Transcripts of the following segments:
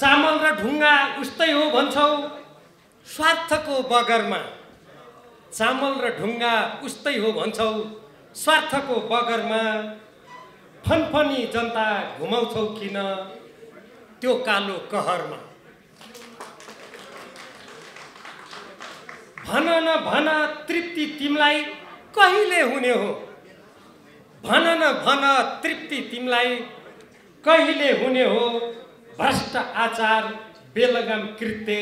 चामल र ढुङ्गा उस्तै हो भन्छौ स्वार्थको बगरमा। चामल र ढुङ्गा उस्तै हो भन्छौ स्वार्थको बगरमा। फनफनी जनता घुमाउँछौ किन त्यो कालो कहरमा। भन न भन तृप्ति तिमीलाई कहिले हुने हो। भन न भन तृप्ति तिमीलाई कहिले हुने हो। भ्रष्ट आचार बेलगाम कृत्य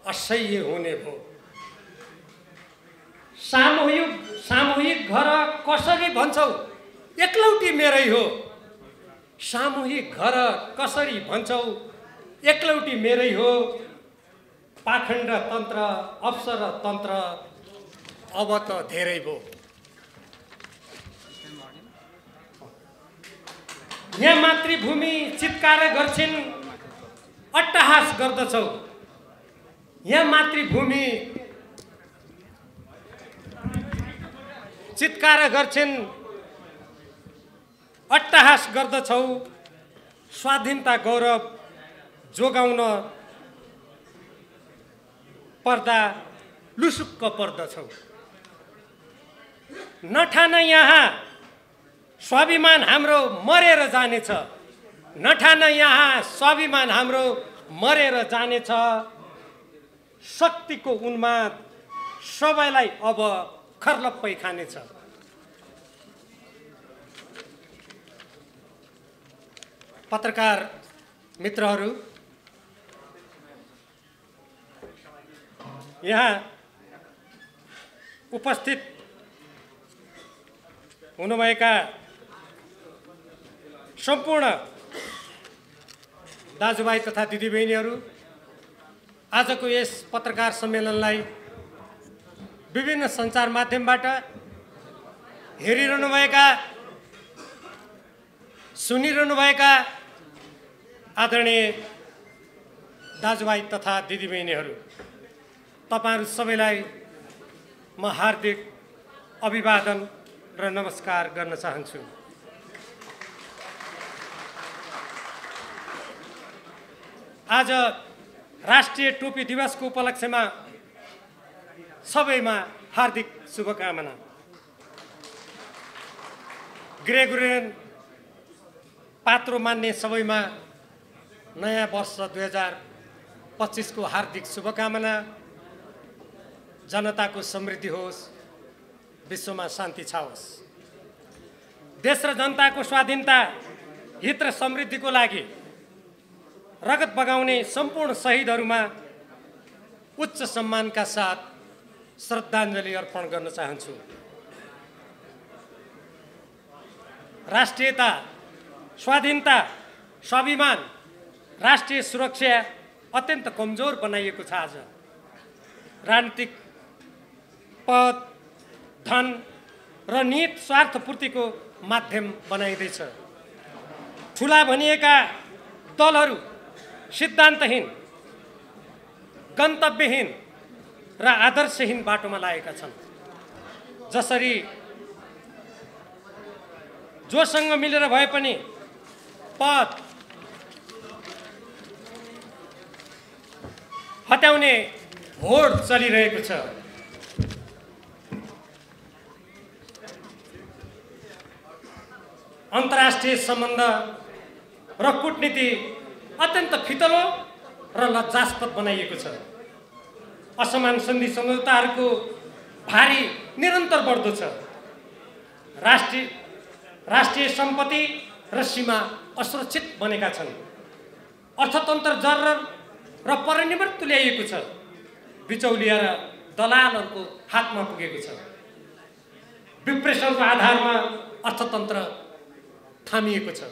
असह्य हुने भो। सामूहिक घर कसरी भन्छौ एकलौटी मेरै हो। सामूहिक घर कसरी भन्छौ एकलौटी मेरै हो। पाखण्ड तन्त्र अप्सर तन्त्र अब त धेरै भो। यहाँ मातृभूमि चित्कार गर्छिन् अट्टहास गर्दछौ। यहाँ मातृभूमि चित्कार गर्छिन् अट्टहास गर्दछौ। स्वाधीनता गौरव जोगाउन पर्दा लुसुक्क पर्दछौ। नठान यहाँ स्वाभिमान हाम्रो मरेर जानेछ। नठान यहाँ स्वाभिमान हाम्रो मरेर जानेछ। शक्तिको उन्माद सबैलाई अब खर्लप्पै खानेछ। पत्रकार मित्रहरू, यहाँ उपस्थित हुनुभएका सम्पूर्ण दाजुभाइ तथा दिदीबहिनीहरू, आजको यस पत्रकार सम्मेलनलाई विभिन्न सञ्चार माध्यमबाट हेरिरहनुभएका, सुनिरहनुभएका आदरणीय दाजुभाइ तथा दिदीबहिनीहरू, तपाईहरू सबैलाई म हार्दिक अभिवादन र नमस्कार गर्न चाहन्छु। आज राष्ट्रिय टोपी दिवसको उपलक्ष्यमा सबैमा हार्दिक शुभकामना। ग्रेगोरियन पात्रो मान्ने सबैमा नयाँ वर्ष 2025 को हार्दिक शुभकामना। जनताको समृद्धि होस्, विश्वमा शान्ति छाओस्। देश र जनताको स्वाधीनता, हित र समृद्धिको लागि रगत बगाउने सम्पूर्ण शहीदहरूमा उच्च सम्मानका साथ श्रद्धाञ्जली अर्पण गर्न चाहन्छु। राष्ट्रियता, स्वाधीनता, स्वाभिमान, राष्ट्रिय सुरक्षा अत्यन्त कमजोर बनाइएको छ। आज राजनीतिक पद, धन र निहित स्वार्थपूर्तिको माध्यम बनाइँदैछ। ठुला भनिएका दलहरू सिद्धान्तहीन, गन्तव्यहीन र आदर्शहीन बाटोमा लागेका छन्। जसरी जोसँग मिलेर भए पनि पद हटाउने होड चलिरहेको छ। अन्तर्राष्ट्रिय सम्बन्ध र कूटनीति अत्यन्त फितलो र लज्जास्पद बनाइएको छ। असमान सन्धि सम्झौताहरूको भारी निरन्तर बढ्दो छ। राष्ट्रिय सम्पत्ति र सीमा असुरक्षित बनेका छन्। अर्थतन्त्र जर्जर र परिनिर्भर तुल्याइएको छ। बिचौलिया र दलालहरूको हातमा पुगेको छ। विप्रेसनको आधारमा अर्थतन्त्र थामिएको छ।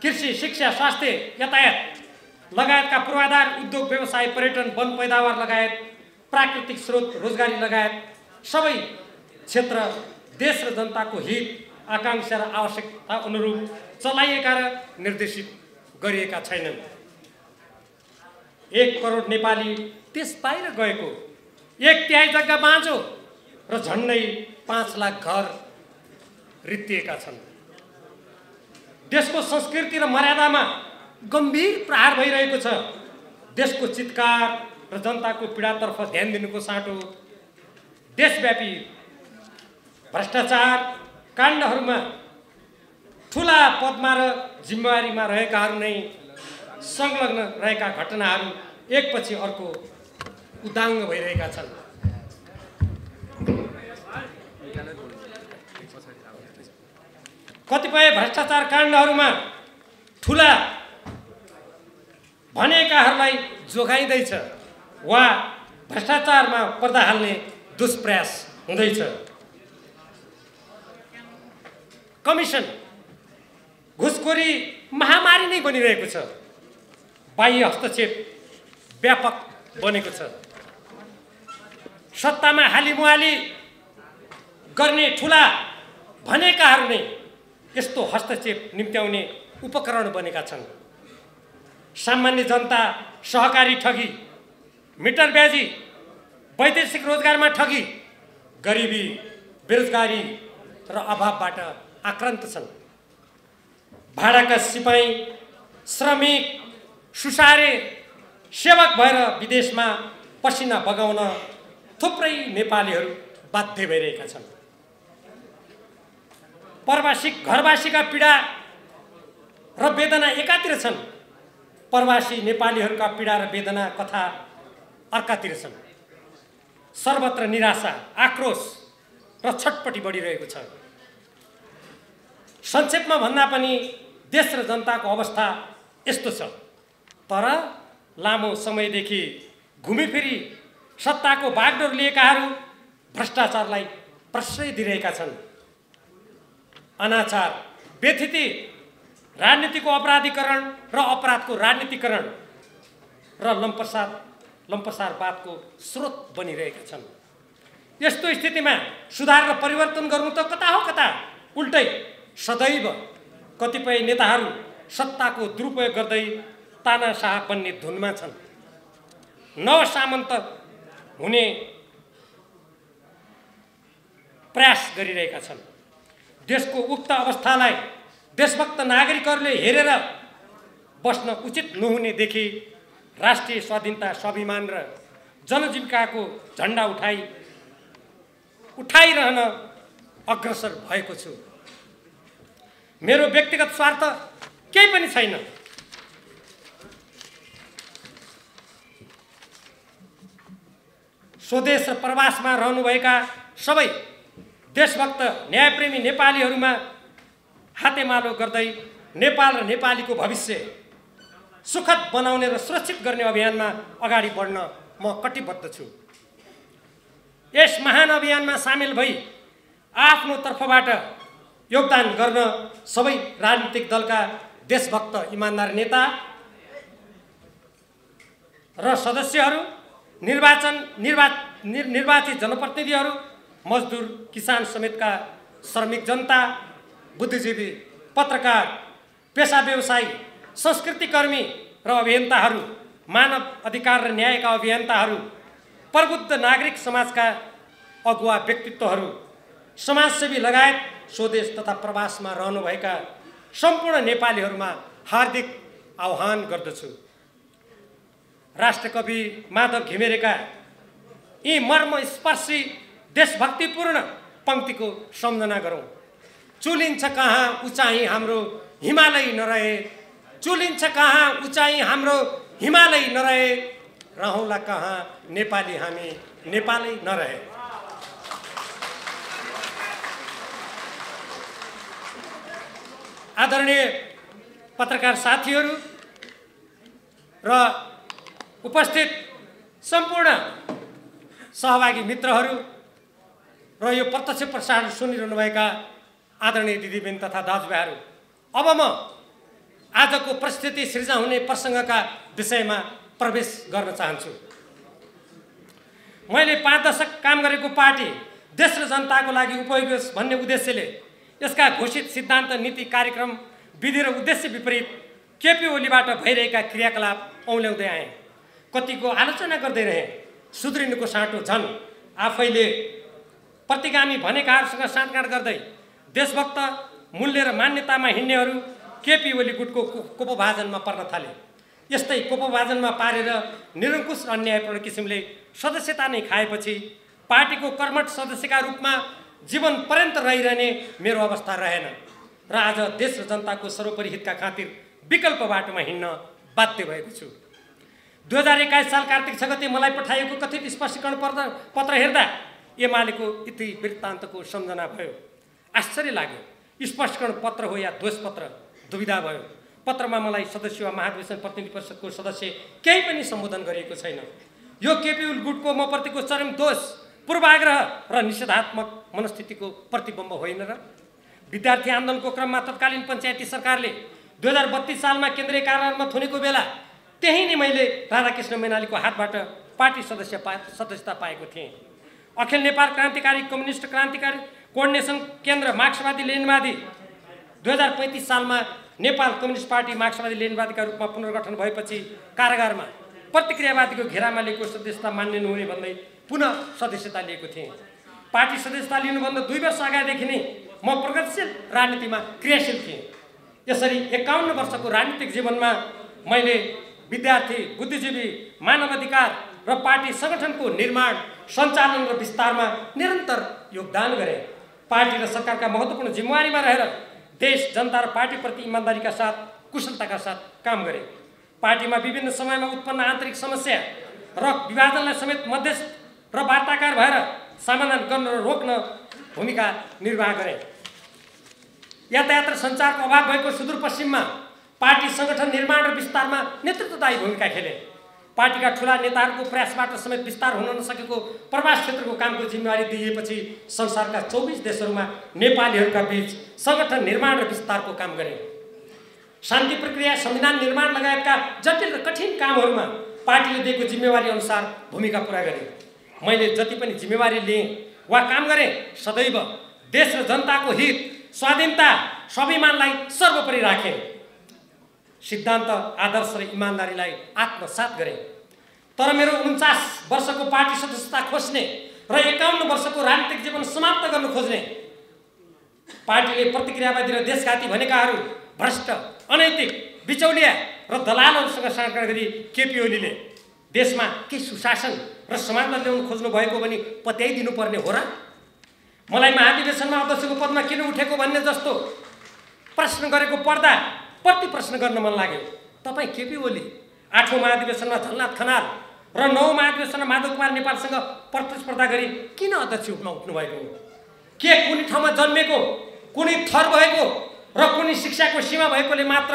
कृषि, शिक्षा, स्वास्थ्य, यातायात लगायतका पूर्वाधार, उद्योग, व्यवसाय, पर्यटन, वन पैदावार लगायत प्राकृतिक स्रोत, रोजगारी लगायत सबै क्षेत्र देश र जनताको हित, आकांक्षा र आवश्यकता अनुरूप चलाइएका र निर्देशित गरिएका छैनन्। 1 करोड नेपाली त्यस बाहिर गएको 1/3 जग्गा बाँझो र झन्डै 5 लाख घर रित्तिएका छन्। देशको संस्कृति र मर्यादामा गम्भीर प्रहार भइरहेको छ। देशको चित्कार र जनताको पीडातर्फ ध्यान दिनुको साटो देशव्यापी भ्रष्टाचार काण्डहरूमा ठुला पदमा र जिम्मेवारीमा रहेकाहरू नै संलग्न रहेका घटनाहरू एकपछि अर्को उदाङ्ग भइरहेका छन्। कतिपय भ्रष्टाचार काण्डहरूमा ठुला भनेकाहरूलाई जोगाइँदैछ वा भ्रष्टाचारमा पर्दा हाल्ने दुष्प्रयास हुँदैछ। कमिसन घुसखोरी महामारी नै बनिरहेको छ। बाह्य हस्तक्षेप व्यापक बनेको छ। सत्तामा हालिमुहाली गर्ने ठुला भनेकाहरू नै यस्तो हस्तक्षेप निम्त्याउने उपकरण बनेका छन्। सामान्य जनता सहकारी ठगी, मिटर ब्याजी, वैदेशिक रोजगारमा ठगी, गरिबी, बेरोजगारी र अभावबाट आक्रान्त छन्। भाडाका सिपाही, श्रमिक, सुसारे, सेवक भएर विदेशमा पसिना बगाउन थुप्रै नेपालीहरू बाध्य भइरहेका छन्। घरवासीका पीडा र वेदना एकातिर छन्, प्रवासी नेपालीहरूका पीडा र वेदना कथा अर्कातिर छन्। सर्वत्र निराशा, आक्रोश र छटपटी बढिरहेको छ। संक्षेपमा भन्दा पनि देश र जनताको अवस्था यस्तो छ। तर लामो समयदेखि घुमिफिरी सत्ताको बागडोर लिएकाहरू भ्रष्टाचारलाई प्रश्रय दिइरहेका छन्। अनाचार, व्यथिति, राजनीतिको अपराधीकरण र अपराधको राजनीतिकरण र लम्पसारवादको स्रोत बनिरहेका छन्। यस्तो स्थितिमा सुधार र परिवर्तन गर्नु त कता हो कता, उल्टै सदैव कतिपय नेताहरू सत्ताको दुरुपयोग गर्दै तानाशाह बन्ने धुनमा छन्। नव सामन्त हुने प्रयास गरिरहेका छन्। देशको उक्त अवस्थालाई देशभक्त नागरिकहरूले हेरेर बस्न उचित नहुनेदेखि राष्ट्रिय स्वाधीनता, स्वाभिमान र जनजीविकाको झन्डा उठाइरहन अग्रसर भएको छु। मेरो व्यक्तिगत स्वार्थ केही पनि छैन। स्वदेश र प्रवासमा रहनुभएका सबै देशभक्त न्यायप्रेमी नेपालीहरूमा हातेमालो गर्दै नेपाल र नेपालीको भविष्य सुखद बनाउने र सुरक्षित गर्ने अभियानमा अगाडि बढ्न म कटिबद्ध छु। यस महान अभियानमा सामेल भई आफ्नो तर्फबाट योगदान गर्न सबै राजनीतिक दलका देशभक्त इमानदार नेता र सदस्यहरू, निर्वाचित जनप्रतिनिधिहरू, मजदुर, किसान समेतका श्रमिक जनता, बुद्धिजीवी, पत्रकार, पेशा व्यवसायी, संस्कृतिकर्मी र अभियन्ताहरू, मानव अधिकार र न्यायका अभियन्ताहरू, प्रबुद्ध नागरिक समाजका अगुवा व्यक्तित्वहरू, समाजसेवी लगायत स्वदेश तथा प्रवासमा रहनुभएका सम्पूर्ण नेपालीहरूमा हार्दिक आह्वान गर्दछु। राष्ट्रकवि माधव घिमिरेका यी मर्मस्पर्शी देशभक्तिपूर्ण पङ्क्तिको सम्झना गरौँ। चुलिन्छ कहाँ उचाइ हाम्रो हिमालय नरहे, चुलिन्छ कहाँ उचाइ हाम्रो हिमालय नरहे, रहौँला कहाँ नेपाली हामी नेपालै नरहे। आदरणीय पत्रकार साथीहरू र उपस्थित सम्पूर्ण सहभागी मित्रहरू र यो प्रत्यक्ष प्रसारण सुनिरहनुभएका आदरणीय दिदीबहिनी तथा दाजुभाइहरू, अब म आजको परिस्थिति सिर्जना हुने प्रसङ्गका विषयमा प्रवेश गर्न चाहन्छु। मैले 5 दशक काम गरेको पार्टी देश र जनताको लागि उपयोगी होस् भन्ने उद्देश्यले यसका घोषित सिद्धान्त, नीति, कार्यक्रम, विधि र उद्देश्य विपरीत केपी ओलीबाट भइरहेका क्रियाकलाप औल्याउँदै आएँ। कतिको आलोचना गर्दै रहे। सुध्रिनुको साटो झन् आफैले प्रतिगामी भनेकाहरूसँग साँठगाँठ गर्दै देशभक्त मूल्य र मान्यतामा हिँड्नेहरू केपी ओली गुटको कोपभाजनमा पर्न थाले। यस्तै कोपभाजनमा पारेर निरङ्कुश अन्यायपूर्ण किसिमले सदस्यता नै खाएपछि पार्टीको कर्मठ सदस्यका रूपमा जीवन पर्यन्त रहिरहने मेरो अवस्था रहेन र आज देश र जनताको सर्वोपरि हितका खातिर विकल्प बाटोमा हिँड्न बाध्य भएको छु। 2021 साल कार्तिक 6 गते मलाई पठाइएको कथित स्पष्टीकरण पत्र हेर्दा एमालेको इतिवृत्तान्तको सम्झना भयो। आश्चर्य लाग्यो। स्पष्टीकरण पत्र हो या दोष पत्र, दुविधा भयो। पत्रमा मलाई सदस्य वा महाधिवेशन प्रतिनिधि परिषदको सदस्य केही पनि सम्बोधन गरिएको छैन। यो केपी ओली गुटको म प्रतिको चरम दोष, पूर्वाग्रह र निषेधात्मक मनस्थितिको प्रतिबिम्ब होइन र? विद्यार्थी आन्दोलनको क्रममा तत्कालीन पञ्चायती सरकारले 2032 सालमा केन्द्रीय कार्यालयमा थुनेको बेला त्यही नै मैले राधाकृष्ण मैनालीको हातबाट पार्टी सदस्यता पाएको थिएँ। अखिल नेपाल क्रान्तिकारी कम्युनिस्ट क्रान्तिकारी कोअर्डिनेसन केन्द्र मार्क्सवादी लेनिनवादी 2035 सालमा नेपाल कम्युनिस्ट पार्टी मार्क्सवादी लेनिनवादीका रूपमा पुनर्गठन भएपछि कारागारमा प्रतिक्रियावादीको घेरामा लिएको सदस्यता मान्य नहुने भन्दै पुनः सदस्यता लिएको थिएँ। पार्टी सदस्यता लिनुभन्दा 2 वर्ष अगाडिदेखि नै म प्रगतिशील राजनीतिमा क्रियाशील थिएँ। यसरी 51 वर्षको राजनीतिक जीवनमा मैले विद्यार्थी, बुद्धिजीवी, मानवाधिकार र पार्टी सङ्गठनको निर्माण, सञ्चालन र विस्तारमा निरन्तर योगदान गरेँ। पार्टी र सरकारका महत्त्वपूर्ण जिम्मेवारीमा रहेर देश, जनता र पार्टीप्रति इमान्दारीका साथ, कुशलताका साथ काम गरेँ। पार्टीमा विभिन्न समयमा उत्पन्न आन्तरिक समस्या र विभाजनलाई समेत मध्यस्थ र वार्ताकार भएर समाधान गर्न र रोक्न भूमिका निर्वाह गरेँ। यातायात र सञ्चारको अभाव भएको सुदूरपश्चिममा पार्टी सङ्गठन निर्माण र विस्तारमा नेतृत्वदायी भूमिका खेले। पार्टीका ठुला नेताहरूको प्रयासबाट समेत विस्तार हुन नसकेको प्रवास क्षेत्रको कामको जिम्मेवारी दिइएपछि संसारका 24 देशहरूमा नेपालीहरूका बीच सङ्गठन निर्माण र विस्तारको काम गरे। शान्ति प्रक्रिया, संविधान निर्माण लगायतका जटिल र कठिन कामहरूमा पार्टीले दिएको जिम्मेवारी अनुसार भूमिका पुरा गरे। मैले जति पनि जिम्मेवारी लिएँ वा काम गरेँ सदैव देश र जनताको हित, स्वाधीनता, स्वाभिमानलाई सर्वोपरि राखेँ। सिद्धान्त, आदर्श र इमान्दारीलाई आत्मसात गरेँ। तर मेरो 49 वर्षको पार्टी सदस्यता खोज्ने र 51 वर्षको राजनीतिक जीवन समाप्त गर्न खोज्ने पार्टीले प्रतिक्रियावादी र देशघाती भनेकाहरू भ्रष्ट, अनैतिक, बिचौलिया र दलालहरूसँग साँठगाँठ गरी केपी ओलीले देशमा के सुशासन र समाधान ल्याउन खोज्नु भएको भनी पत्याइदिनु पर्ने हो र? मलाई महाधिवेशनमा अध्यक्षको पदमा किन उठेको भन्ने जस्तो प्रश्न गरेको पढ्दा प्रति प्रश्न गर्न मन लाग्यो। तपाईँ केपी ओली 8औं महाधिवेशनमा झलनाथ खनाल र 9औं महाधिवेशनमा माधव कुमार नेपालसँग प्रतिस्पर्धा गरी किन अध्यक्षमा उठ्नु भएको हो? के कुनै ठाउँमा जन्मेको, कुनै थर भएको र कुनै शिक्षाको सीमा भएकोले मात्र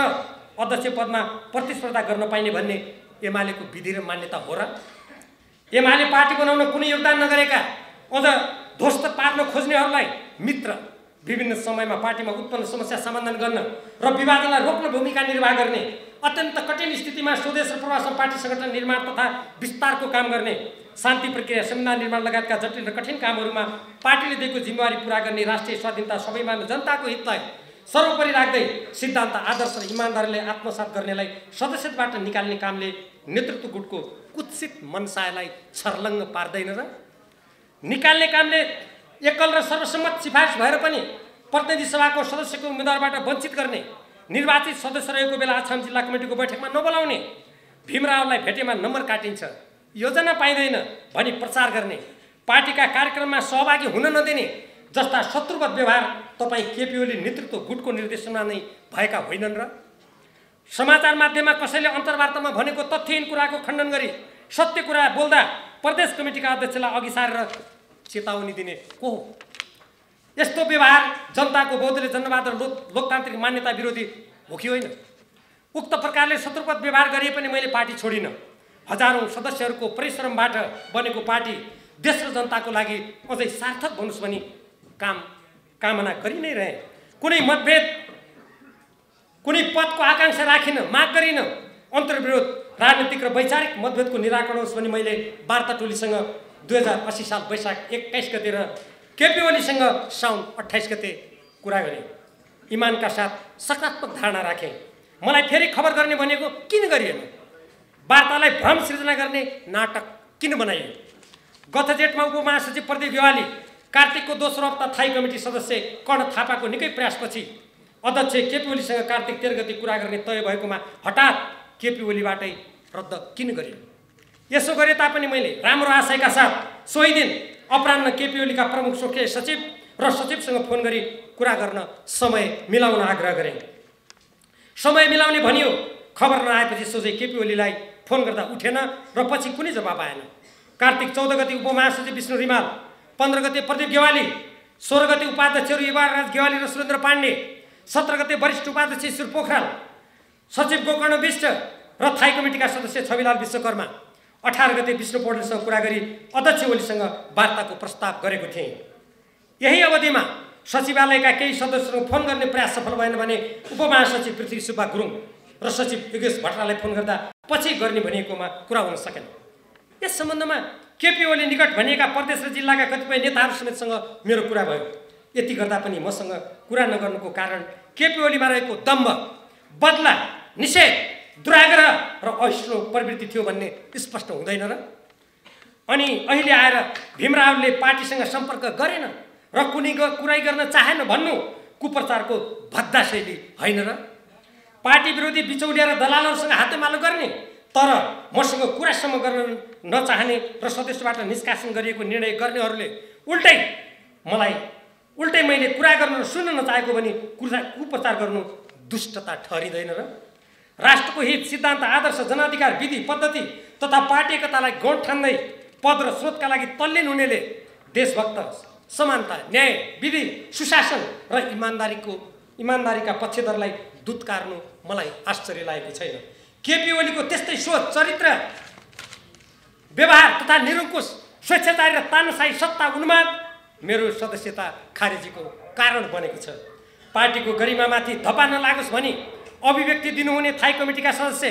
अध्यक्ष पदमा प्रतिस्पर्धा गर्न पाइने भन्ने एमालेको विधि र मान्यता हो र? एमाले पार्टी बनाउन कुनै योगदान नगरेका, अझ ध्वस्त पार्न खोज्नेहरूलाई मित्र, विभिन्न समयमा पार्टीमा उत्पन्न समस्या समाधान गर्न र विवादलाई रोक्न भूमिका निर्वाह गर्ने, अत्यन्त कठिन स्थितिमा स्वदेश र प्रवासमा पार्टी सङ्गठन निर्माण तथा विस्तारको काम गर्ने, शान्ति प्रक्रिया, संविधान निर्माण लगायतका जटिल र कठिन कामहरूमा पार्टीले दिएको जिम्मेवारी पुरा गर्ने, राष्ट्रिय स्वाधीनता, स्वाभिमान र जनताको हितलाई सर्वोपरि राख्दै सिद्धान्त, आदर्श र इमान्दारीलाई आत्मसात गर्नेलाई सदस्यताबाट निकाल्ने कामले नेतृत्व गुटको कुत्सित मनसायलाई छर्लङ्ग पार्दैन र? निकाल्ने कामले एकल र सर्वसम्मत सिफारिस भएर पनि प्रतिनिधि सभाको सदस्यको उम्मेदवारबाट वञ्चित गर्ने, निर्वाचित सदस्य रहेको बेला अछाम जिल्ला कमिटीको बैठकमा नबोलाउने, भीमरावलाई भेटेमा नम्बर काटिन्छ, योजना पाइँदैन भनी प्रचार गर्ने, पार्टीका कार्यक्रममा सहभागी हुन नदिने जस्ता शत्रुवत व्यवहार तपाईँ केपी ओली नेतृत्व गुटको निर्देशनमा नै भएका होइनन् र? समाचार माध्यममा कसैले अन्तर्वार्तामा भनेको तथ्यहीन कुराको खण्डन गरी सत्य कुरा बोल्दा प्रदेश कमिटीका अध्यक्षलाई अघि सारेर चेतावनी दिने को हो? यस्तो व्यवहार जनताको बौद्धले जनवाद र लोकतान्त्रिक मान्यता विरोधी हो कि होइन? उक्त प्रकारले शत्रुवत व्यवहार गरिए पनि मैले पार्टी छोडिनँ। हजारौं सदस्यहरूको परिश्रमबाट बनेको पार्टी देश र जनताको लागि अझै सार्थक बनोस् भनी कामना गरि नै रहे। कुनै मतभेद, कुनै पदको आकांक्षा राखिन, माग गरिन। अन्तर्विरोध, राजनीतिक र वैचारिक मतभेदको निराकरण होस् भनी मैले वार्ता टोलीसँग 2080 साल वैशाख 21 गते र केपी ओलीसँग साउन 28 गते कुरा गरेँ। इमानका साथ सकारात्मक धारणा राखेँ। मलाई फेरि खबर गर्ने भनेको किन गरिएन? वार्तालाई भ्रम सृजना गर्ने नाटक किन बनाइयो? गत जेठमा उपमहासचिव प्रदीप गेवाली, कार्तिकको दोस्रो हप्ता थाई कमिटी सदस्य कर्ण थापाको निकै प्रयासपछि अध्यक्ष केपी ओलीसँग कार्तिक 13 गते कुरा गर्ने तय भएकोमा हठात केपी ओलीबाटै रद्द किन गरियो? यसो गरे तापनि मैले राम्रो आशयका साथ सोही दिन अपराह्न केपी ओलीका प्रमुख स्वकीय सचिव र सचिवसँग फोन गरी कुरा गर्न समय मिलाउन आग्रह गरेँ। समय मिलाउने भनियो, खबर नआएपछि सोझै केपी ओलीलाई फोन गर्दा उठेन र पछि कुनै जवाब आएन। कार्तिक 14 गते उपमहासचिव विष्णु रिमाल, 15 गते प्रदीप गेवाली, 16 गते उपाध्यक्षहरू युवराज गेवाली र सुरेन्द्र पाण्डे, 17 गते वरिष्ठ उपाध्यक्ष ईश्वर पोखराल, सचिव गोकर्ण विष्ट र थाई कमिटीका सदस्य छविलाल विश्वकर्मा, 18 गते विष्णु पौडेलसँग कुरा गरी अध्यक्ष ओलीसँग वार्ताको प्रस्ताव गरेको थिएँ। यही अवधिमा सचिवालयका केही सदस्यसँग फोन गर्ने प्रयास सफल भएन भने उपमहासचिव पृथ्वी सुब्बा गुरुङ र सचिव योगेश भट्टराईलाई फोन गर्दा पछि गर्ने भनिएकोमा कुरा हुन सकेन। यस सम्बन्धमा केपी ओली निकट भनिएका प्रदेश र जिल्लाका कतिपय नेताहरू समेतसँग मेरो कुरा भयो। यति गर्दा पनि मसँग कुरा नगर्नुको कारण केपी ओलीमा रहेको दम्भ, बदला, निषेध, दुराग्रह र अहिष्णु प्रवृत्ति थियो भन्ने स्पष्ट हुँदैन र? अनि अहिले आएर भीमरावले पार्टीसँग सम्पर्क गरेन र कुनै कुरै गर्न चाहेन भन्नु कुप्रचारको भद्दा शैली होइन र? पार्टी विरोधी बिचौलिया र दलालहरूसँग हातेमालो गर्ने तर मसँग कुरासम्म गर्न नचाहने र सदस्यबाट निष्कासन गरिएको निर्णय गर्नेहरूले उल्टै मैले कुरा गर्न र सुन्न नचाहेको भने कुप्रचार गर्नु दुष्टता ठहरिँदैन र? राष्ट्रको हित, सिद्धान्त, आदर्श, जनाधिकार, विधि, पद्धति तथा पार्टी एकतालाई गौण ठान्दै पद र स्रोतका लागि तल्लीन हुनेले देशभक्त, समानता, न्याय, विधि, सुशासन र इमान्दारीका पक्षधरलाई दुत्कार्नु मलाई आश्चर्य लागेको छैन। केपी ओलीको त्यस्तै सोच, चरित्र, व्यवहार तथा निरङ्कुश, स्वेच्छाचारी र तानाशाही सत्ता उन्माद मेरो सदस्यता खारेजीको कारण बनेको छ। पार्टीको गरिमामाथि धप्पा नलागोस् भनी अभिव्यक्ति दिनुहुने थाई कमिटीका सदस्य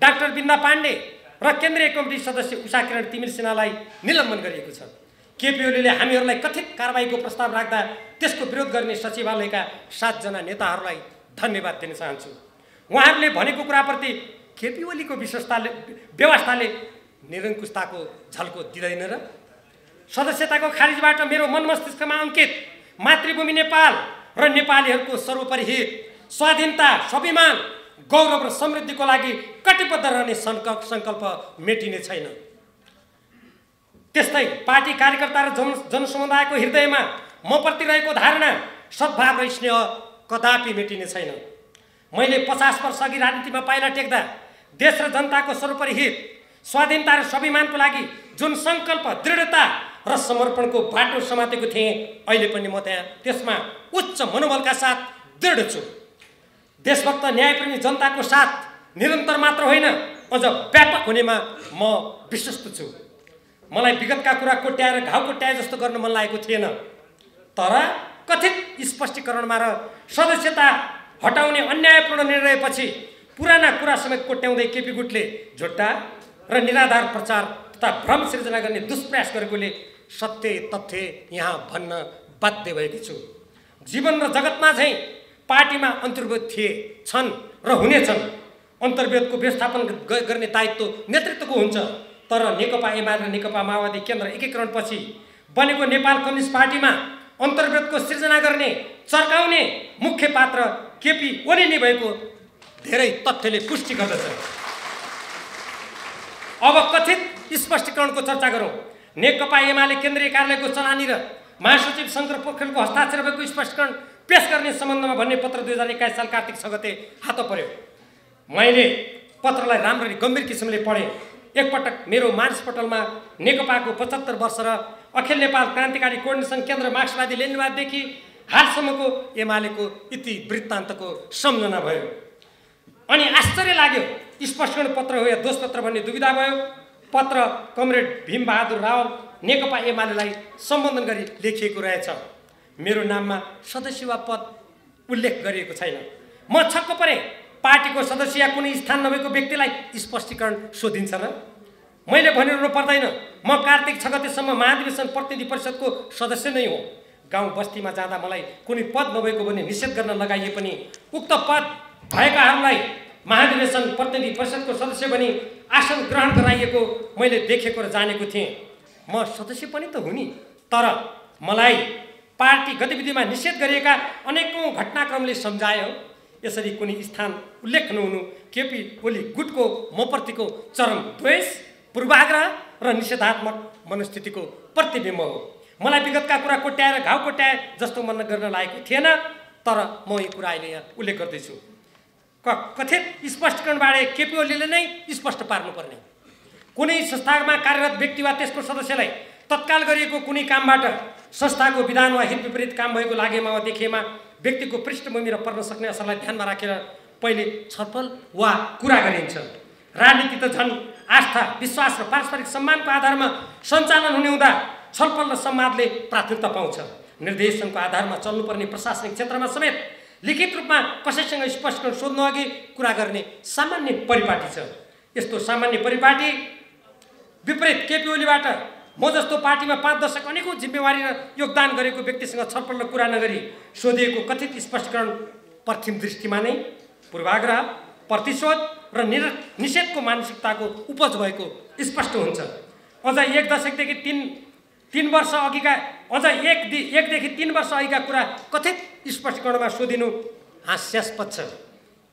डाक्टर बिन्दा पाण्डे र केन्द्रीय कमिटी सदस्य उषा किरण तिमिल सिन्हालाई निलम्बन गरिएको छ। केपी ओलीले हामीहरूलाई कथित कारबाहीको प्रस्ताव राख्दा त्यसको विरोध गर्ने सचिवालयका 7 जना नेताहरूलाई धन्यवाद दिन चाहन्छु। उहाँहरूले भनेको कुराप्रति केपी ओलीको व्यवस्थाले निरङ्कुशताको झल्को दिँदैन र? सदस्यताको खारिजबाट मेरो मन मस्तिष्कमा अंकित मातृभूमि नेपाल र नेपालीहरूको सर्वोपरि हित, स्वाधीनता, स्वाभिमान, गौरव र समृद्धिको लागि कटिबद्ध रहने सङ्कल्प मेटिने छैन। त्यस्तै पार्टी कार्यकर्ता र जनसमुदायको हृदयमा मप्रति रहेको धारणा, सद्भाव र स्नेह कदापि मेटिने छैन। मैले 50 वर्ष अघि राजनीतिमा पाइला टेक्दा देश र जनताको सर्वोपरि हित, स्वाधीनता र स्वाभिमानको लागि जुन सङ्कल्प, दृढता र समर्पणको बाटो समातेको थिएँ, अहिले पनि म त्यसमा उच्च मनोबलका साथ दृढ छु। देशभक्त, न्यायप्रेमी जनताको साथ निरन्तर मात्र होइन, अझ व्यापक हुनेमा म विश्वस्त छु। मलाई विगतका कुरा कोट्याएर घाउ कोट्याए जस्तो गर्न मन लागेको थिएन, तर कथित स्पष्टीकरणमा र सदस्यता हटाउने अन्यायपूर्ण निर्णयपछि पुराना कुरा समेत कोट्याउँदै केपी गुटले झुट्टा र निराधार प्रचार तथा भ्रम सिर्जना गर्ने दुष्प्रयास गरेकोले सत्य तथ्य यहाँ भन्न बाध्य भएको छु। जीवन र जगतमा चाहिँ पार्टीमा अन्तर्विरोध थिए, छन् र हुनेछन्। अन्तर्विरोधको व्यवस्थापन गर्ने दायित्व नेतृत्वको हुन्छ, तर नेकपा एमाले र नेकपा माओवादी केन्द्र एकीकरणपछि बनेको नेपाल कम्युनिस्ट पार्टीमा अन्तर्विरोधको सिर्जना गर्ने, चर्काउने मुख्य पात्र केपी ओली नै भएको धेरै तथ्यले पुष्टि गर्दछ। अब कथित स्पष्टीकरणको चर्चा गरौँ। नेकपा एमाले केन्द्रीय कार्यालयको चलानी र महासचिव शङ्कर पोखरेलको हस्ताक्षर भएको स्पष्टीकरण पेश गर्ने सम्बन्धमा भन्ने पत्र 2021 साल कार्तिक 6 गते हात पर्यो। मैले पत्रलाई राम्ररी गम्भीर किसिमले पढेँ। एकपटक मेरो मानसपटलमा नेकपाको 75 वर्ष र अखिल नेपाल क्रान्तिकारी कोर्डिनेसन केन्द्र मार्क्सवादी लेनिनवाददेखि हालसम्मको एमालेको इतिवृत्तान्तको सम्झना भयो। अनि आश्चर्य लाग्यो, स्पष्टीकरण पत्र हो या दोष पत्र भन्ने दुविधा भयो। पत्र कमरेड भीमबहादुर रावल नेकपा एमालेलाई सम्बोधन गरी लेखिएको रहेछ। मेरो नाममा सदस्य वा पद उल्लेख गरिएको छैन। म छक्क परेँ, पार्टीको सदस्य या कुनै स्थान नभएको व्यक्तिलाई स्पष्टीकरण सोधिन्छ र? मैले भनिरहनु पर्दैन, म कार्तिक 6 गतेसम्म महाधिवेशन प्रतिनिधि परिषदको सदस्य नै हो। गाउँ बस्तीमा जाँदा मलाई कुनै पद नभएको भने निषेध गर्न लगाइए पनि उक्त पद भएकाहरूलाई महाधिवेशन प्रतिनिधि परिषदको सदस्य बनी आसन ग्रहण गराइएको मैले देखेको र जानेको थिएँ। म सदस्य पनि त हुँ नि, तर मलाई पार्टी गतिविधिमा निषेध गरिएका अनेकौं घटनाक्रमले सम्झायो। यसरी कुनै स्थान उल्लेख नहुनु केपी ओली गुटको मप्रतिको चरम द्वेष, पूर्वाग्रह र निषेधात्मक मनस्थितिको प्रतिबिम्ब हो। मलाई विगतका कुरा कोट्याएर घाउ कोट्याए जस्तो मन गर्न लागेको थिएन, तर म यी कुरा अहिले यहाँ उल्लेख गर्दैछु। कथित स्पष्टीकरणबारे केपी ओलीले नै स्पष्ट पार्नुपर्ने। कुनै संस्थामा कार्यरत व्यक्ति वा त्यसको सदस्यलाई तत्काल गरिएको कुनै कामबाट संस्थाको विधान वा हित विपरीत काम भएको लागेमा वा देखिएमा व्यक्तिको पृष्ठभूमि र पर्न सक्ने असरलाई ध्यानमा राखेर पहिले छलफल वा कुरा गरिन्छ। राजनीति त झन् आस्था, विश्वास र पारस्परिक सम्मानको आधारमा सञ्चालन हुने हुँदा छलफल र संवादले प्राथमिकता पाउँछ। निर्देशनको आधारमा चल्नुपर्ने प्रशासनिक क्षेत्रमा समेत लिखित रूपमा कसैसँग स्पष्टीकरण सोध्नु अघि कुरा गर्ने सामान्य परिपाटी छ। यस्तो सामान्य परिपाटी विपरीत केपी ओलीबाट म जस्तो पार्टीमा 5 दशक अनेकौं जिम्मेवारी र योगदान गरेको व्यक्तिसँग छलफल र कुरा नगरी सोधिएको कथित स्पष्टीकरण प्रथम दृष्टिमा नै पूर्वाग्रह, प्रतिशोध र निषेधको मानसिकताको उपज भएको स्पष्ट हुन्छ। अझ 1 दशकदेखि 3 वर्ष अघिका एकदेखि 3 वर्ष अघिका कुरा कथित स्पष्टीकरणमा सोधिनु हास्यास्पद छ।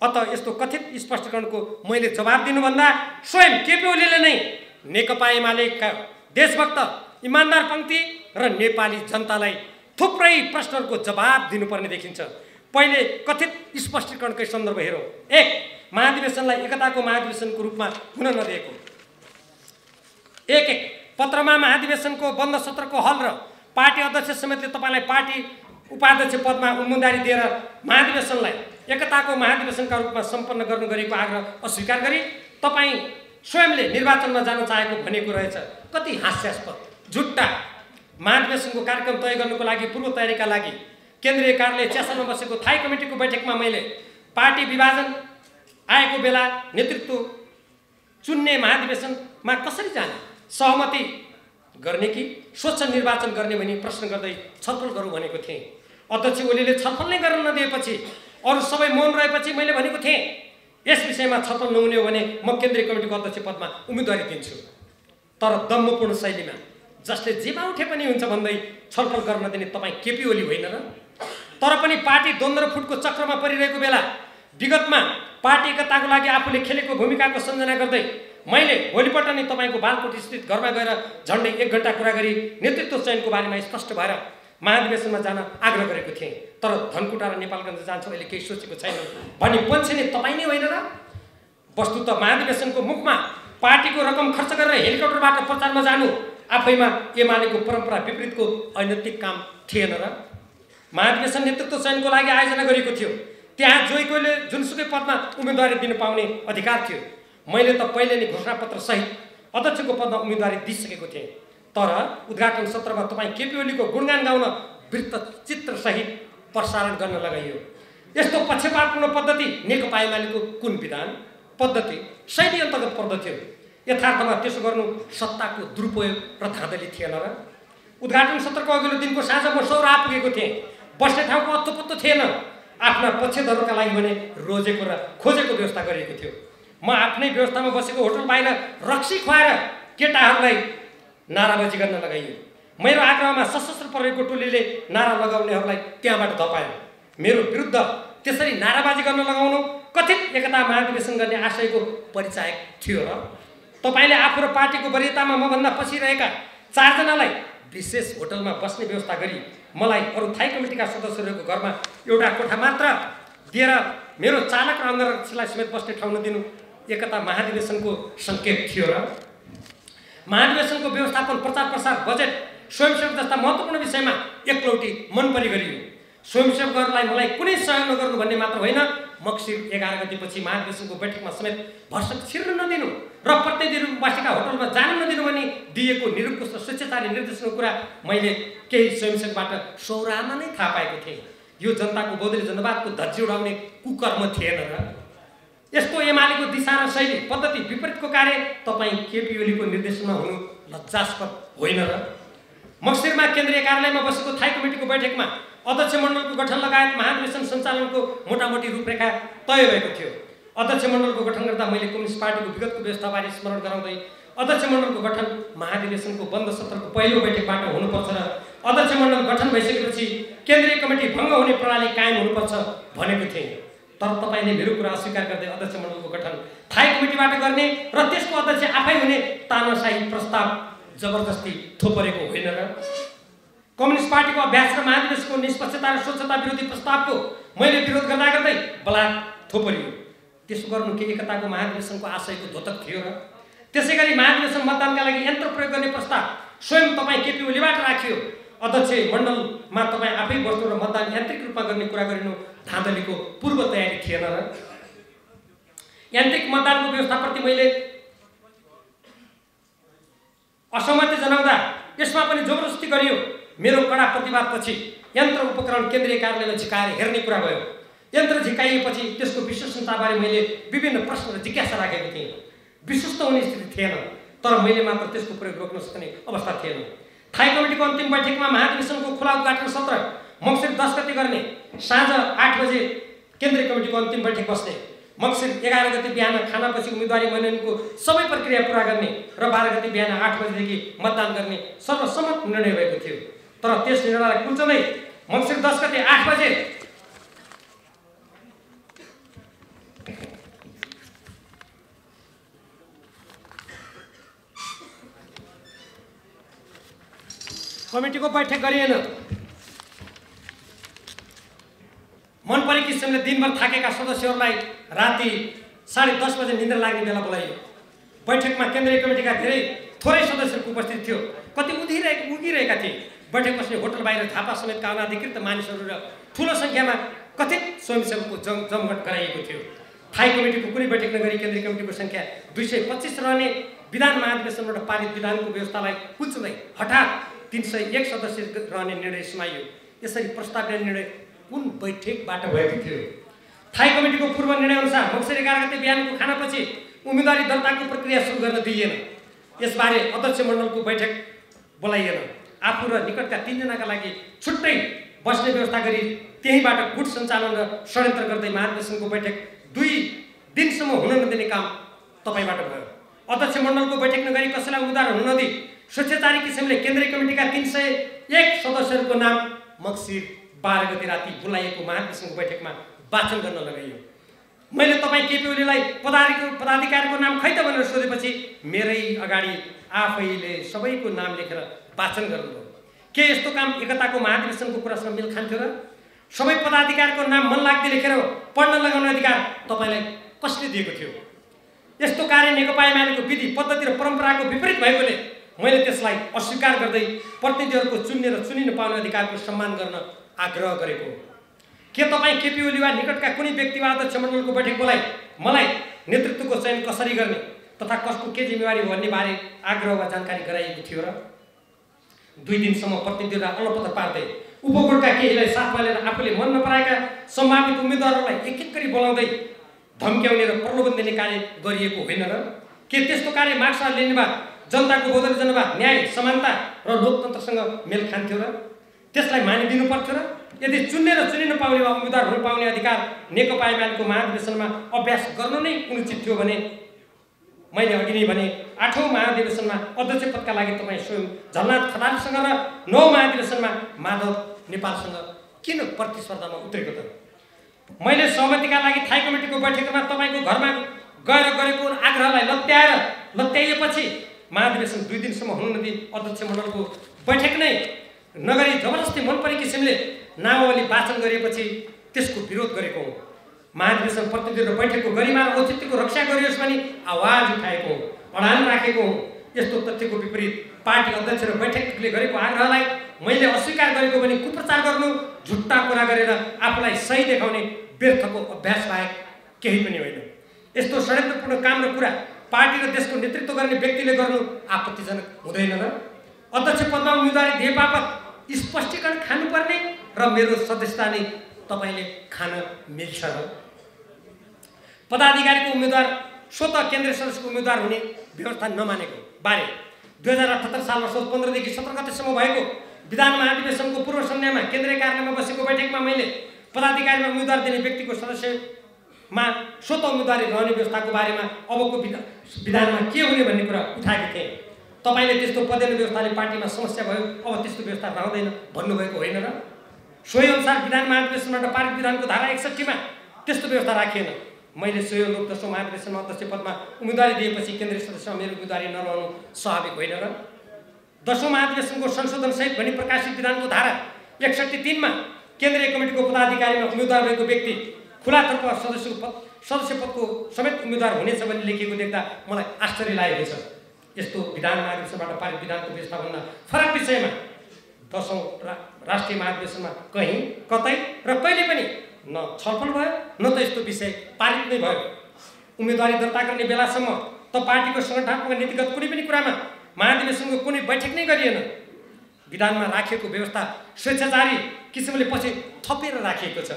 अत यस्तो कथित स्पष्टीकरणको मैले जवाब दिनुभन्दा स्वयं केपी ओलीले नै नेकपा एमालेका देशभक्त, इमानदार पंक्ति र नेपाली जनतालाई थुप्रै प्रश्नहरूको जवाब दिनुपर्ने देखिन्छ। पहिले कथित स्पष्टीकरणकै सन्दर्भ हेरौँ। 1. महाधिवेशनलाई एकताको महाधिवेशनको रूपमा हुन नदिएको। 1 पत्रमा महाधिवेशनको बन्द सत्रको हल र पार्टी अध्यक्ष समेतले तपाईलाई पार्टी उपाध्यक्ष पदमा उम्मेदवारी दिएर महाधिवेशनलाई एकताको महाधिवेशनका रूपमा सम्पन्न गर्नु गरेको आग्रह अस्वीकार गरी तपाई स्वयंले निर्वाचनमा जान चाहेको भनेको रहेछ। कति हास्यास्पद, झुट्टा। महाधिवेशनको कार्यक्रम तय गर्नुको लागि पूर्व तयारीका लागि केन्द्रीय कार्यालय च्यासलमा बसेको थाई कमिटीको बैठकमा मैले पार्टी विभाजन आएको बेला नेतृत्व चुन्ने महाधिवेशनमा कसरी जाने, सहमति गर्ने कि स्वच्छ निर्वाचन गर्ने भनी प्रश्न गर्दै छलफल गरौँ भनेको थिएँ। अध्यक्ष ओलीले छलफल नै गर्न नदिएपछि, अरू सबै मौन रहेपछि मैले भनेको थिएँ यस विषयमा छलफल नहुने हो भने म केन्द्रीय कमिटीको अध्यक्ष पदमा उम्मेदवारी दिन्छु। तर दम्भपूर्ण शैलीमा जसले जेमा उठे पनि हुन्छ भन्दै छलफल गर्न दिने तपाईँ केपी ओली होइन र? तर पनि पार्टी द्वन्द्व र फुटको चक्रमा परिरहेको बेला विगतमा पार्टी एकताको लागि आफूले खेलेको भूमिकाको सम्झना गर्दै मैले भोलिपल्ट नै तपाईँको बालकोट स्थित घरमा गएर झन्डै 1 घण्टा कुरा गरी नेतृत्व चयनको बारेमा स्पष्ट भएर महाधिवेशनमा जान आग्रह गरेको थिएँ। तर धनकुटा र नेपालगञ्ज जान्छ अहिले केही सोचेको छैन भनी पन्छिने तपाईँ नै होइन र? वस्तुत महाधिवेशनको मुखमा पार्टीको रकम खर्च गरेर हेलिकप्टरबाट प्रचारमा जानु आफैमा एमालेको परम्परा विपरीतको अनैतिक काम थिएन र? महाधिवेशन नेतृत्व चयनको लागि आयोजना गरेको थियो। त्यहाँ जोइ कोहीले जुनसुकै पदमा उम्मेदवारी दिन पाउने अधिकार थियो। मैले त पहिले नै घोषणापत्र सहित अध्यक्षको पदमा उम्मेदवारी दिइसकेको थिएँ। तर उद्घाटन सत्रमा तपाईँ केपी ओलीको गुणगान गाउन वृत्तचित्र सहित प्रसारण गर्न लगाइयो। यस्तो पक्षपातपूर्ण पद्धति नेकपा एमालेको कुन विधान, पद्धति, शैली अन्तर्गत पर्दथ्यो? यथार्थमा त्यसो गर्नु सत्ताको दुरुपयोग र धाँधली थिएन र? उद्घाटन सत्रको अघिल्लो दिनको साँझ म सौरा पुगेको थिएँ। बस्ने ठाउँको अत्तोपत्तो थिएन। आफ्ना पक्षधरका लागि भने रोजेको र खोजेको व्यवस्था गरिएको थियो। म आफ्नै व्यवस्थामा बसेको होटल बाहिर रक्सी खुवाएर केटाहरूलाई नाराबाजी गर्न लगाइयो। मेरो आग्रहमा सशस्त्र प्रहरीको टोलीले नारा लगाउनेहरूलाई त्यहाँबाट धपायो। मेरो विरुद्ध त्यसरी नाराबाजी गर्न लगाउनु कथित एकता महाधिवेशन गर्ने आशयको परिचायक थियो र? तपाईले आफू र पार्टीको वरियतामा मभन्दा पछि रहेका 4 जनालाई विशेष होटलमा बस्ने व्यवस्था गरी मलाई अरू थाई कमिटीका सदस्यहरूको घरमा एउटा कोठा मात्र दिएर मेरो चालक र अङ्गरक्षकलाई समेत बस्ने ठाउँ नदिनु एकता महाधिवेशनको सङ्केत थियो र? महाधिवेशनको व्यवस्थापन, प्रचार प्रसार, बजेट, स्वयंसेवक जस्ता महत्त्वपूर्ण विषयमा एकलौटी मनपरी गरियो। स्वयंसेवकहरूलाई मलाई कुनै सहयोग नगर्नु भन्ने मात्र होइन, मक्सिर 11 गतेपछि महाधिवेशनको बैठकमा समेत भर्सक छिर्न नदिनु र प्रतिनिधिहरू बसेका होटलमा जान नदिनु भनी दिएको निरुक्ष र स्वेच्छाचारी निर्देशनको कुरा मैले केही स्वयंसेवकबाट सौरामा नै थाहा पाएको थिएँ। यो जनताको बौद्धले जनवादको धज्जी उडाउने कुकर्म थिएन र? यस्तो एमालेको दिशा र शैली पद्धति विपरीतको कार्य तपाईँ केपी ओलीको निर्देशनमा हुनु लज्जास्पद होइन र? मक्सिरमा केन्द्रीय कार्यालयमा बसेको थाई कमिटीको बैठकमा अध्यक्ष मण्डलको गठन लगायत महाधिवेशन सञ्चालनको मोटामोटी रूपरेखा तय भएको थियो। अध्यक्ष मण्डलको गठन गर्दा मैले कम्युनिस्ट पार्टीको विगतको व्यवस्थाबारे स्मरण गराउँदै अध्यक्ष मण्डलको गठन महाधिवेशनको बन्द सत्रको पहिलो बैठकबाट हुनुपर्छ र अध्यक्ष मण्डल गठन भइसकेपछि केन्द्रीय कमिटी भङ्ग हुने प्रणाली कायम हुनुपर्छ भनेको थिएँ। तर तपाईँले मेरो कुरा अस्वीकार गर्दै अध्यक्ष मण्डलको गठन थाई कमिटीबाट गर्ने र त्यसको अध्यक्ष आफै हुने तानाशाही प्रस्ताव जबरजस्ती थोपरेको होइन र? कम्युनिस्ट पार्टीको अभ्यास र महाधिवेशनको निष्पक्षता र स्वच्छता विरोधी प्रस्तावको मैले विरोध गर्दा गर्दै बलात् थोपरियो। त्यसो गर्नु के एकताको महाधिवेशनको आशयको द्योतक थियो र? त्यसै गरी महाधिवेशन मतदानका लागि यन्त्र प्रयोग गर्ने प्रस्ताव स्वयं तपाईँ केपी ओलीबाट राखियो। अध्यक्ष मण्डलमा तपाईँ आफै बस्नु र मतदान यान्त्रिक रूपमा गर्ने कुरा गरिनु धाँधलीको पूर्व तयारी थिएन र? यान्त्रिक मतदानको व्यवस्थाप्रति मैले असहमति जनाउँदा यसमा पनि जबरजस्ती गरियो। मेरो कडा प्रतिवादपछि यन्त्र उपकरण केन्द्रीय कार्यालयमा झिकाएर हेर्ने कुरा भयो। यन्त्र झिकाइएपछि त्यसको विश्वसनीयताबारे मैले विभिन्न प्रश्न र जिज्ञासा राखेको थिएँ। विश्वस्त हुने स्थिति थिएन, तर मैले मात्र त्यसको प्रयोग रोक्न सक्ने अवस्था थिएन। थाई कमिटीको अन्तिम बैठकमा महाधिवेशनको खुला उद्घाटन सत्र मङ्सिर 10 गते गर्ने, साँझ 8 बजे केन्द्रीय कमिटीको अन्तिम बैठक बस्ने, मङ्सिर 11 गते बिहान खानापछि उम्मेदवारी मनोनयनको सबै प्रक्रिया पुरा गर्ने र 12 गते बिहान 8 बजेदेखि मतदान गर्ने सर्वसम्मत निर्णय भएको थियो। तर त्यस निर्णयलाई कुल्चँदै मङ्सिर 10 गते 8 बजे कमिटीको बैठक गरिएन। मन परेको किसिमले दिनभर थाकेका सदस्यहरूलाई राति 10:30 बजे निद्रा लाग्ने बेला बोलाइयो। बैठकमा केन्द्रीय कमिटीका थोरै सदस्यहरूको उपस्थित थियो। कति उगिरहेका थिए। बैठक बस्ने होटल बाहिर झापा समेतका अनाधिकृत मानिसहरू र ठुलो सङ्ख्यामा कथित स्वयंसेवकको जमघट गराइएको थियो। थाई कमिटीको कुनै बैठक नगरी केन्द्रीय कमिटीको सङ्ख्या 225 रहने विधान महाधिवेशनबाट पारित विधानको व्यवस्थालाई कुल्चँदै हठात 301 सदस्य रहने निर्णय सुनाइयो। यसरी प्रस्तावित निर्णय कुन बैठकबाट भएको थियो? थाई कमिटीको पूर्व निर्णय अनुसार मङ्सिर 11 गते बिहानको खानापछि उम्मेदवारी दर्ताको प्रक्रिया सुरु गर्न दिइएन। यसबारे अध्यक्ष मण्डलको बैठक बोलाइएन। आफू र निकटका 3 जनाका लागि छुट्टै बस्ने व्यवस्था गरी त्यहीबाट गुट सञ्चालन र षड्यन्त्र गर्दै महाधिवेशनको बैठक 2 दिनसम्म हुन नदिने काम तपाईँबाट भयो। अध्यक्ष मण्डलको बैठक नगरी कसैलाई उम्मेदवार हुन नदिई स्वेच्छाचारी किसिमले केन्द्रीय कमिटीका 301 सदस्यहरूको नाम मङ्सिर 12 गते राति बोलाइएको महाधिवेशनको बैठकमा वाचन गर्न लगाइयो। मैले तपाईँ केपी ओलीलाई पदाधिकारीको नाम खै त भनेर सोधेपछि मेरै अगाडि आफैले सबैको नाम लेखेर वाचन गर्नुभयो। के यस्तो काम एकताको महाधिवेशनको कुरासँग मेल खान्थ्यो र? सबै पदाधिकारीको नाम मन लाग्दै लेखेर पढ्न लगाउने अधिकार तपाईँलाई कसले दिएको थियो? यस्तो कार्य नेकपा एमालेको विधि पद्धति र परम्पराको विपरीत भएकोले मैले त्यसलाई अस्वीकार गर्दै प्रतिनिधिहरूको चुन्ने र चुनिन पाउने अधिकारको सम्मान गर्न आग्रह गरेको हो। के तपाईँ केपी ओली वा निकटका कुनै व्यक्ति वा अध्यक्ष मण्डलको बैठक बोलाइ मलाई नेतृत्वको चयन कसरी गर्ने तथा कसको के जिम्मेवारी हो भन्ने बारे आग्रह वा जानकारी गराइएको थियो र? 2 दिनसम्म प्रतिनिधिहरूलाई अलपत्र पार्दै उपकोटका केहीलाई साथमा लिएर आफूले मन नपराएका सम्भावित उम्मेदवारहरूलाई एक गरी बोलाउँदै धम्क्याउने र प्रलोभन दिने कार्य गरिएको होइन र? के त्यस्तो कार्य मार्क्सवाद लेनिनवाद, जनताको बौद्धिक जनवाद, न्याय, समानता र लोकतन्त्रसँग मेल खान्थ्यो र? त्यसलाई मानिदिनु पर्थ्यो र? यदि चुन्ने र चुनिन पाउने वा उम्मेदवार हुन पाउने अधिकार नेकपा एमालेको महाधिवेशनमा अभ्यास गर्नु नै उचित थियो भने मैले अघि नै भने 8औं महाधिवेशनमा अध्यक्ष पदका लागि तपाईँ स्वयं झलनाथ खनालसँग र 9औं महाधिवेशनमा माधव नेपालसँग किन प्रतिस्पर्धामा उत्रेको त? मैले सहमतिका लागि थाई कमिटीको बैठकमा तपाईँको घरमा गएर गरेको आग्रहलाई लत्याएपछि महाधिवेशन 2 दिनसम्म हुन नदिई अध्यक्ष मण्डलको बैठक नै नगरी जबरजस्ती मन परेको किसिमले नामावली वाचन गरेपछि त्यसको विरोध गरेको हो। महाधिवेशन प्रतिनिधि र बैठकको गरिमा र औचित्यको रक्षा गरियोस् भनी आवाज उठाएको हो, अडान राखेको हो। यस्तो तथ्यको विपरीत पार्टी अध्यक्ष र बैठकले गरेको आग्रहलाई मैले अस्वीकार गरेको भने कुप्रचार गर्नु, झुट्टा कुरा गरेर आफूलाई सही देखाउने व्यर्थको अभ्यास बाहेक केही पनि होइन। यस्तो षड्यन्त्रपूर्ण काम र कुरा पार्टी र देशको नेतृत्व गर्ने व्यक्तिले गर्नु आपत्तिजनक हुँदैन र? अध्यक्ष पदमा उम्मेदवारी दिए बापत स्पष्टीकरण खानुपर्ने र मेरो सदस्यता नै तपाईँले खान मिल्छ र? पदाधिकारीको उम्मेदवार स्वतः केन्द्रीय सदस्यको उम्मेदवार हुने व्यवस्था नमानेको बारे 2078 साल असोज 15 देखि 17 गतेसम्म भएको विधान महाधिवेशनको पूर्व सन्ध्यामा केन्द्रीय कार्यालयमा बसेको बैठकमा मैले पदाधिकारीमा उम्मेदवार दिने व्यक्तिको सदस्यमा स्वतः उम्मेदवारी रहने व्यवस्थाको बारेमा अबको विधानमा के हुने भन्ने कुरा उठाएको थिएँ। तपाईले त्यस्तो पदेन व्यवस्थाले पार्टीमा समस्या भयो, अब त्यस्तो व्यवस्था रहँदैन भन्नुभएको होइन र? सोही अनुसार विधान महाधिवेशनबाट पारित विधानको धारा 61 मा त्यस्तो व्यवस्था राखिएन। मैले सोही अनुरूप 10औं महाधिवेशनमा अध्यक्ष पदमा उम्मेदवारी दिएपछि केन्द्रीय सदस्यमा मेरो उम्मेदवारी नरहनु स्वाभाविक होइन र? 10औं महाधिवेशनको संशोधन सहित भनी प्रकाशित विधानको धारा 61(3) मा केन्द्रीय कमिटीको पदाधिकारीमा उम्मेदवार भएको व्यक्ति खुलातर्फ सदस्य पदको समेत उम्मेदवार हुनेछ भन्ने लेखिएको देख्दा मलाई आश्चर्य लागेको छ। यस्तो विधान महाधिवेशनबाट पारित विधानको व्यवस्थाभन्दा फरक विषयमा 10औं राष्ट्रिय महाधिवेशनमा कहीँ कतै र कहिले पनि न छलफल भयो न त यस्तो विषय पारित नै भयो। उम्मेदवारी दर्ता गर्ने बेलासम्म त पार्टीको संगठनात्मक नीतिगत कुनै पनि कुरामा महाधिवेशनको कुनै बैठक नै गरिएन। विधानमा राखिएको व्यवस्था स्वेच्छाचारी किसिमले पछि थपेर राखिएको छ।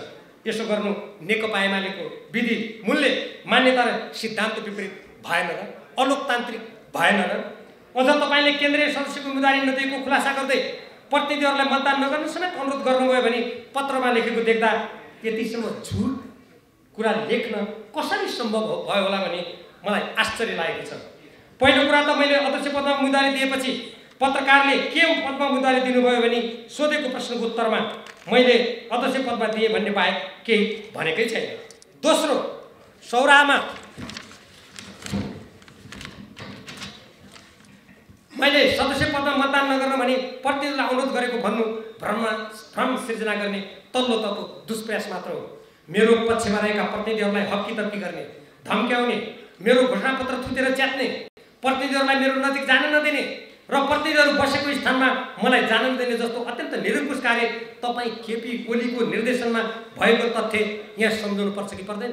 यसो गर्नु नेकपा एमालेको विधि मूल्य मान्यता र सिद्धान्त विपरीत भएन र? अलोकतान्त्रिक भएन र? अझ तपाईले केन्द्रीय सदस्यको उम्मेदवारी नदिएको खुलासा गर्दै प्रतिनिधिहरूलाई मतदान नगर्नु समेत अनुरोध गर्नुभयो भने पत्रमा लेखेको देख्दा यतिसम्म झुट कुरा लेख्न कसरी सम्भव भयो होला भने मलाई आश्चर्य लागेको छ। पहिलो कुरा त मैले अध्यक्ष पदमा उम्मेदवारी दिएपछि पत्रकारले के पदमा उम्मेदवारी दिनुभयो भने सोधेको प्रश्नको उत्तरमा मैले अध्यक्ष पदमा दिए भन्ने बाहेक केही भनेकै छैन। दोस्रो, सौराहामा मैले सदस्य पदमा मतदान नगर्न भनी प्रतिनिधिलाई अनुरोध गरेको भन्नु भ्रम सिर्जना गर्ने तल्लो तहको दुष्प्रयास मात्र हो। मेरो पक्षमा रहेका प्रतिनिधिहरूलाई हप्की गर्ने, धम्क्याउने, मेरो घोषणापत्र थुतेर च्यात्ने, प्रतिनिधिहरूलाई मेरो नजिक जान नदिने र प्रतिनिधिहरू बसेको स्थानमा मलाई जान नदिने जस्तो अत्यन्त निरङ्कुश कार्य तपाईँ केपी ओलीको निर्देशनमा भएको तथ्य यहाँ सम्झाउनु पर्छ कि पर्दैन?